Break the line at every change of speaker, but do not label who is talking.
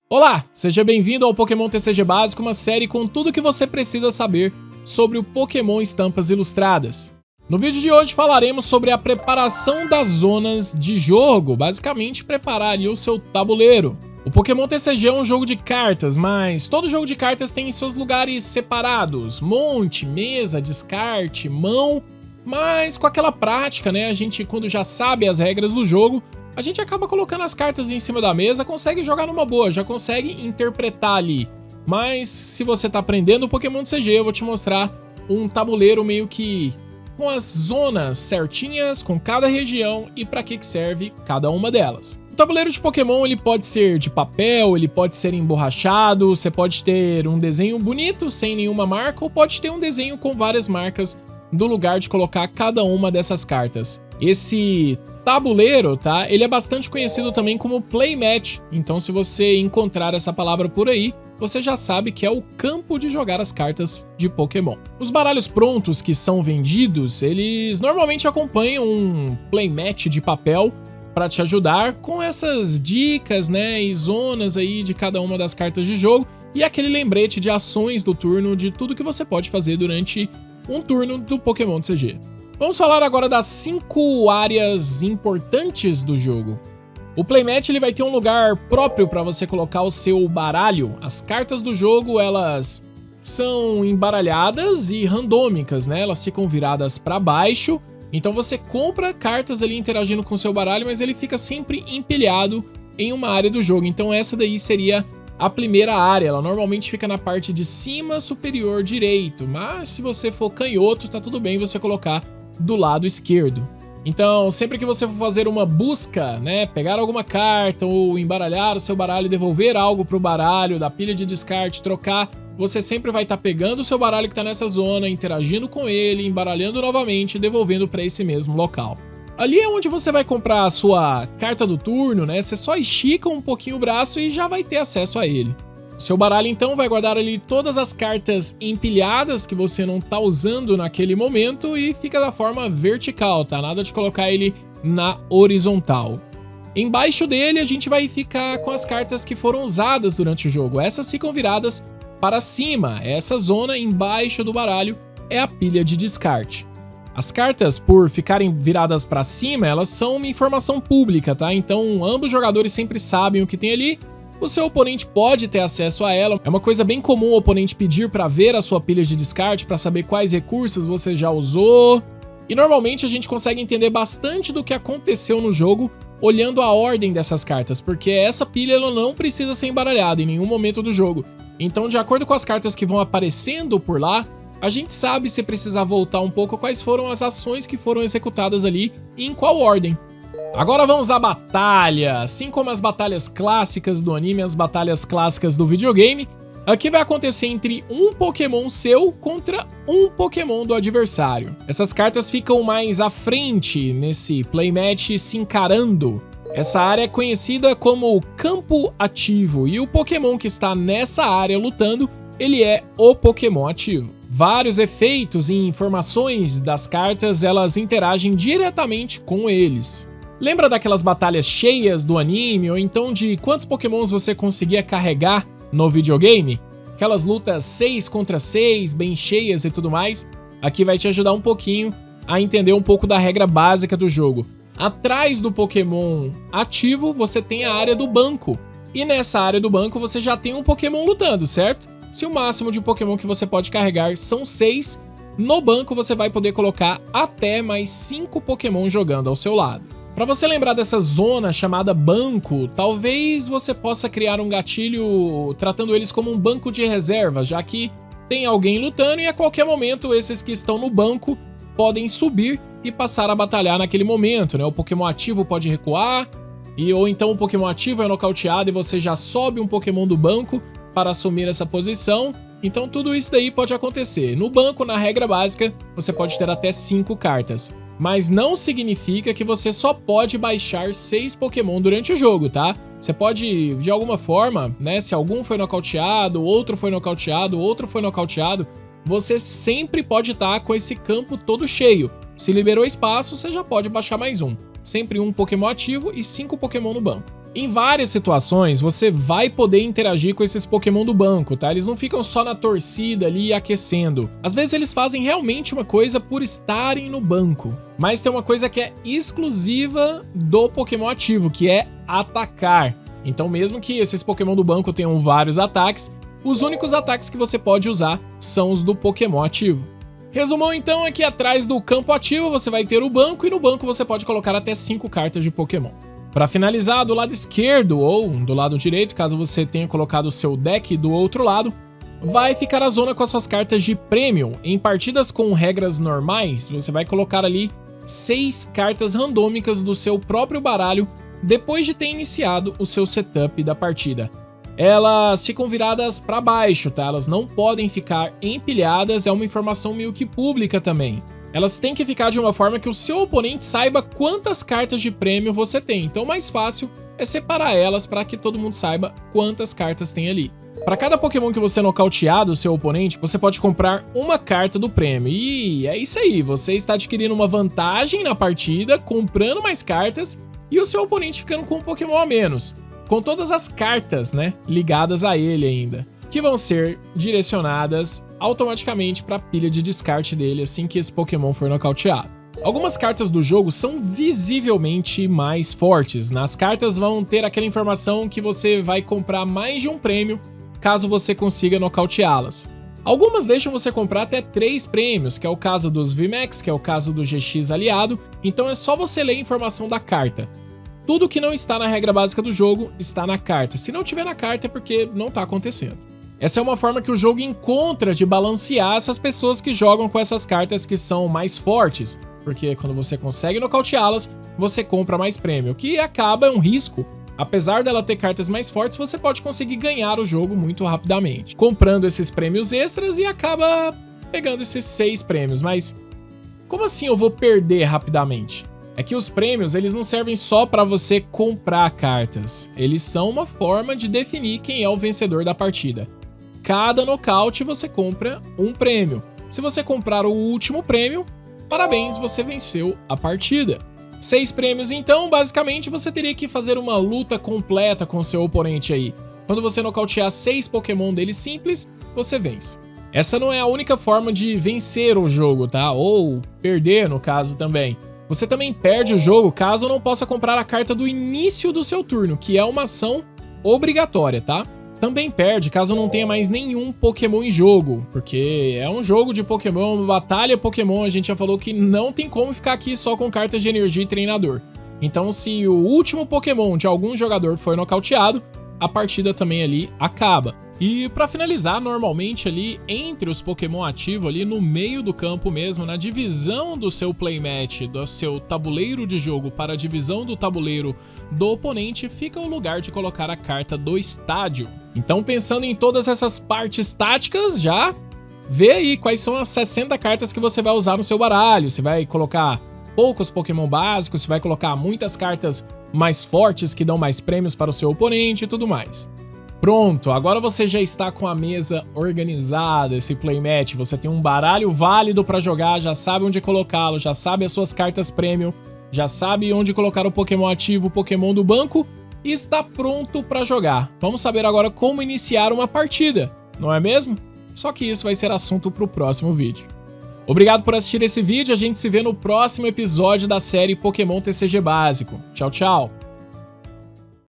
Olá, seja bem-vindo ao Pokémon TCG Básico, uma série com tudo o que você precisa saber sobre o Pokémon Estampas Ilustradas. No vídeo de hoje falaremos sobre a preparação das zonas de jogo, basicamente preparar ali o seu tabuleiro. O Pokémon TCG é um jogo de cartas, mas todo jogo de cartas tem seus lugares separados, monte, mesa, descarte, mão, mas com aquela prática, né, a gente quando já sabe as regras do jogo, a gente acaba colocando as cartas em cima da mesa, consegue jogar numa boa, já consegue interpretar ali. Mas se você tá aprendendo o Pokémon TCG, eu vou te mostrar um tabuleiro meio que com as zonas certinhas, com cada região e para que serve cada uma delas. O tabuleiro de Pokémon ele pode ser de papel, ele pode ser emborrachado, você pode ter um desenho bonito sem nenhuma marca ou pode ter um desenho com várias marcas do lugar de colocar cada uma dessas cartas. Esse tabuleiro, tá? Ele é bastante conhecido também como playmat, então se você encontrar essa palavra por aí, você já sabe que é o campo de jogar as cartas de Pokémon. Os baralhos prontos que são vendidos, eles normalmente acompanham um playmat de papel para te ajudar com essas dicas, né, e zonas aí de cada uma das cartas de jogo e aquele lembrete de ações do turno de tudo que você pode fazer durante um turno do Pokémon TCG. Vamos falar agora das 5 áreas importantes do jogo. O playmat ele vai ter um lugar próprio para você colocar o seu baralho. As cartas do jogo elas são embaralhadas e randômicas, né? Elas ficam viradas para baixo. Então você compra cartas ali interagindo com o seu baralho, mas ele fica sempre empilhado em uma área do jogo. Então essa daí seria a primeira área. Ela normalmente fica na parte de cima superior direito, mas se você for canhoto, tá tudo bem você colocar do lado esquerdo. Então, sempre que você for fazer uma busca, né, pegar alguma carta ou embaralhar o seu baralho e devolver algo pro baralho da pilha de descarte, trocar, você sempre vai estar pegando o seu baralho que tá nessa zona, interagindo com ele, embaralhando novamente e devolvendo para esse mesmo local. Ali é onde você vai comprar a sua carta do turno, né? Você só estica um pouquinho o braço e já vai ter acesso a ele. O seu baralho então vai guardar ali todas as cartas empilhadas que você não tá usando naquele momento e fica da forma vertical, tá? Nada de colocar ele na horizontal. Embaixo dele a gente vai ficar com as cartas que foram usadas durante o jogo. Essas ficam viradas para cima. Essa zona embaixo do baralho é a pilha de descarte. As cartas, por ficarem viradas para cima, elas são uma informação pública, tá? Então ambos os jogadores sempre sabem o que tem ali. O seu oponente pode ter acesso a ela. É uma coisa bem comum o oponente pedir para ver a sua pilha de descarte, para saber quais recursos você já usou. E normalmente a gente consegue entender bastante do que aconteceu no jogo olhando a ordem dessas cartas, porque essa pilha ela não precisa ser embaralhada em nenhum momento do jogo. Então, de acordo com as cartas que vão aparecendo por lá, a gente sabe se precisar voltar um pouco quais foram as ações que foram executadas ali e em qual ordem. Agora vamos à batalha. Assim como as batalhas clássicas do anime, as batalhas clássicas do videogame, aqui vai acontecer entre um Pokémon seu contra um Pokémon do adversário. Essas cartas ficam mais à frente nesse playmat se encarando. Essa área é conhecida como campo ativo e o Pokémon que está nessa área lutando, ele é o Pokémon ativo. Vários efeitos e informações das cartas, elas interagem diretamente com eles. Lembra daquelas batalhas cheias do anime, ou então de quantos pokémons você conseguia carregar no videogame? Aquelas lutas 6 contra 6, bem cheias e tudo mais? Aqui vai te ajudar um pouquinho a entender um pouco da regra básica do jogo. Atrás do Pokémon ativo, você tem a área do banco. E nessa área do banco, você já tem um Pokémon lutando, certo? Se o máximo de Pokémon que você pode carregar são 6, no banco você vai poder colocar até mais 5 Pokémon jogando ao seu lado. Para você lembrar dessa zona chamada banco, talvez você possa criar um gatilho tratando eles como um banco de reserva, já que tem alguém lutando e a qualquer momento esses que estão no banco podem subir e passar a batalhar naquele momento, né? O Pokémon ativo pode recuar, ou então o Pokémon ativo é nocauteado e você já sobe um Pokémon do banco para assumir essa posição. Então tudo isso daí pode acontecer. No banco, na regra básica, você pode ter até 5 cartas. Mas não significa que você só pode baixar 6 Pokémon durante o jogo, tá? Você pode, de alguma forma, né? Se algum foi nocauteado, outro foi nocauteado, outro foi nocauteado, você sempre pode estar com esse campo todo cheio. Se liberou espaço, você já pode baixar mais um. Sempre um Pokémon ativo e 5 Pokémon no banco. Em várias situações, você vai poder interagir com esses Pokémon do banco, tá? Eles não ficam só na torcida ali aquecendo. Às vezes eles fazem realmente uma coisa por estarem no banco. Mas tem uma coisa que é exclusiva do Pokémon ativo, que é atacar. Então mesmo que esses Pokémon do banco tenham vários ataques, os únicos ataques que você pode usar são os do Pokémon ativo. Resumão então, aqui atrás do campo ativo você vai ter o banco e no banco você pode colocar até 5 cartas de Pokémon. Para finalizar, do lado esquerdo ou do lado direito, caso você tenha colocado o seu deck do outro lado, vai ficar a zona com as suas cartas de Premium. Em partidas com regras normais, você vai colocar ali 6 cartas randômicas do seu próprio baralho depois de ter iniciado o seu setup da partida. Elas ficam viradas para baixo, tá? Elas não podem ficar empilhadas, é uma informação meio que pública também. Elas têm que ficar de uma forma que o seu oponente saiba quantas cartas de prêmio você tem. Então o mais fácil é separar elas para que todo mundo saiba quantas cartas tem ali. Para cada Pokémon que você nocautear do seu oponente, você pode comprar uma carta do prêmio. E é isso aí, você está adquirindo uma vantagem na partida, comprando mais cartas e o seu oponente ficando com um Pokémon a menos. Com todas as cartas, né, ligadas a ele ainda, que vão ser direcionadas automaticamente para a pilha de descarte dele assim que esse Pokémon for nocauteado. Algumas cartas do jogo são visivelmente mais fortes. Nas cartas vão ter aquela informação que você vai comprar mais de um prêmio caso você consiga nocauteá-las. Algumas deixam você comprar até 3 prêmios, que é o caso dos VMAX, que é o caso do GX aliado, então é só você ler a informação da carta. Tudo que não está na regra básica do jogo está na carta. Se não tiver na carta é porque não está acontecendo. Essa é uma forma que o jogo encontra de balancear essas pessoas que jogam com essas cartas que são mais fortes, porque quando você consegue nocauteá-las, você compra mais prêmio, que acaba um risco. Apesar dela ter cartas mais fortes, você pode conseguir ganhar o jogo muito rapidamente, comprando esses prêmios extras e acaba pegando esses 6 prêmios. Mas como assim eu vou perder rapidamente? É que os prêmios, eles não servem só para você comprar cartas. Eles são uma forma de definir quem é o vencedor da partida. Cada nocaute você compra um prêmio. Se você comprar o último prêmio, parabéns, você venceu a partida. 6 prêmios, então, basicamente você teria que fazer uma luta completa com seu oponente aí. Quando você nocautear 6 Pokémon dele simples, você vence. Essa não é a única forma de vencer o jogo, tá? Ou perder, no caso, também. Você também perde o jogo caso não possa comprar a carta do início do seu turno, que é uma ação obrigatória, tá? Também perde caso não tenha mais nenhum Pokémon em jogo, porque é um jogo de Pokémon, uma batalha Pokémon, a gente já falou que não tem como ficar aqui só com cartas de energia e treinador. Então se o último Pokémon de algum jogador for nocauteado, a partida também ali acaba. E pra finalizar, normalmente ali entre os Pokémon ativos, ali no meio do campo mesmo, na divisão do seu playmatch, do seu tabuleiro de jogo para a divisão do tabuleiro do oponente, fica o lugar de colocar a carta do estádio. Então pensando em todas essas partes táticas, já vê aí quais são as 60 cartas que você vai usar no seu baralho. Você vai colocar poucos Pokémon básicos, você vai colocar muitas cartas mais fortes que dão mais prêmios para o seu oponente e tudo mais. Pronto, agora você já está com a mesa organizada, esse playmatch, você tem um baralho válido para jogar, já sabe onde colocá-lo, já sabe as suas cartas premium, já sabe onde colocar o Pokémon ativo, o Pokémon do banco e está pronto para jogar. Vamos saber agora como iniciar uma partida, não é mesmo? Só que isso vai ser assunto para o próximo vídeo. Obrigado por assistir esse vídeo, a gente se vê no próximo episódio da série Pokémon TCG Básico. Tchau, tchau!